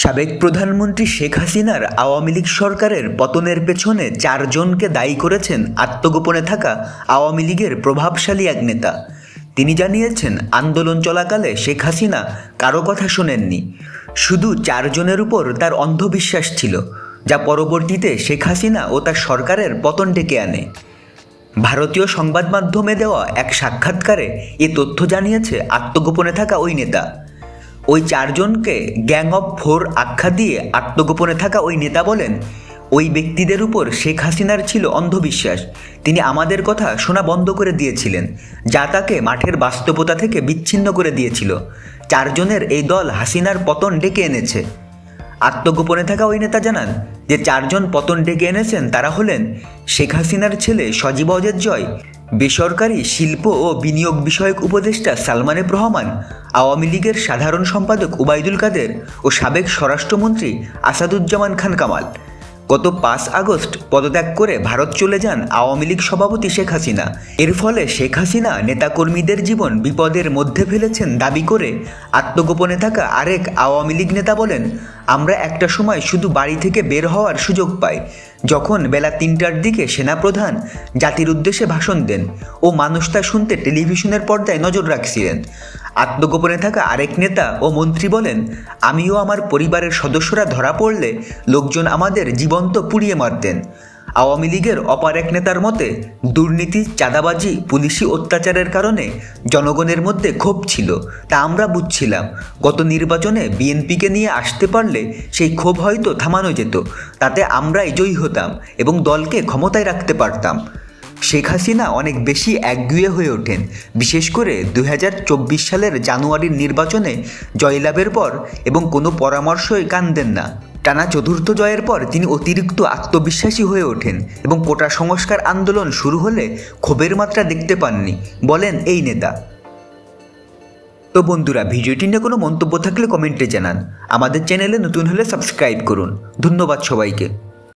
সাবেক প্রধানমন্ত্রী শেখ হাসিনার আওয়ামী লীগ সরকারের পতনের পেছনে 4 জনকে দায়ী করেছেন আত্মগোপনে থাকা আওয়ামী লীগের প্রভাবশালী এক নেতা। তিনি জানিয়েছেন, আন্দোলন চলাকালে শেখ হাসিনা কারো কথা শোনেননি। শুধু 4 জনের উপর তার অন্ধবিশ্বাস ছিল, যা পরবর্তীতে শেখ হাসিনা ও তার সরকারের পতন ডেকে আনে। ভারতীয় সংবাদ মাধ্যমে দেওয়া এক সাক্ষাৎকারে এ তথ্য জানিয়েছে আত্মগোপনে থাকা ওই নেতা। ওই 4 জনকে গ্যাং অফ 4 আখ্যা দিয়ে আত্মগোপনে থাকা ওই নেতা বলেন, ওই ব্যক্তিদের উপর শেখ হাসিনার ছিল অন্ধবিশ্বাস। তিনি আমাদের কথা শোনা বন্ধ করে দিয়েছিলেন, যা তাকে মাঠের বাস্তবতা থেকে বিচ্ছিন্ন করে দিয়েছিল। 4 জনের এই দল হাসিনার পতন ডেকে এনেছে। আত্মগোপনে থাকা ওই নেতা জানান যে 4 জন পতন ডেকে এনেছেন তারা হলেন শেখ হাসিনার ছেলে সজীব ওয়াজেদ জয়, বেসরকারি শিল্প ও বিনিয়োগ বিষয়ক উপদেষ্টা সালমান এফ রহমান, আওয়ামী লীগের সাধারণ সম্পাদক ওবায়দুল কাদের ও সাবেক স্বরাষ্ট্রমন্ত্রী আসাদুজ্জামান খান কামাল। গত 5 আগস্ট পদত্যাগ করে ভারত চলে যান আওয়ামী লীগ সভাপতি শেখ হাসিনা। এর ফলে শেখ হাসিনা নেতাকর্মীদের জীবন বিপদের মধ্যে ফেলেছেন দাবি করে আত্মগোপনে থাকা আরেক আওয়ামী লীগ নেতা বলেন, আমরা একটা সময় শুধু বাড়ি থেকে বের হওয়ার সুযোগ পাই যখন বেলা 3টার দিকে সেনাপ্রধান জাতির উদ্দেশ্যে ভাষণ দেন ও মানুষ তা শুনতে টেলিভিশনের পর্দায় নজর রাখছিলেন। আত্মগোপনে থাকা আরেক নেতা ও মন্ত্রী বলেন, আমিও আমার পরিবারের সদস্যরা ধরা পড়লে লোকজন আমাদের জীবন্ত পুড়িয়ে মারতেন। আওয়ামী লীগের অপর এক নেতার মতে, দুর্নীতি, চাঁদাবাজি, পুলিশি অত্যাচারের কারণে জনগণের মধ্যে ক্ষোভ ছিল, তা আমরা বুঝছিলাম। গত নির্বাচনে বিএনপিকে নিয়ে আসতে পারলে সেই ক্ষোভ হয়তো থামানো যেত, তাতে আমরাই জয়ী হতাম এবং দলকে ক্ষমতায় রাখতে পারতাম। শেখ হাসিনা অনেক বেশি একগুঁয়ে হয়ে ওঠেন, বিশেষ করে 2024 সালের জানুয়ারির নির্বাচনে জয়লাভের পর, এবং কোনো পরামর্শই কান দেন না। টানা 4র্থ জয়ের পর তিনি অতিরিক্ত আত্মবিশ্বাসী হয়ে ওঠেন এবং কোটা সংস্কার আন্দোলন শুরু হলে ক্ষোভের মাত্রা দেখতে পাননি, বলেন এই নেতা। তো বন্ধুরা, ভিডিওটি নিয়ে কোনো মন্তব্য থাকলে কমেন্টে জানান। আমাদের চ্যানেলে নতুন হলে সাবস্ক্রাইব করুন। ধন্যবাদ সবাইকে।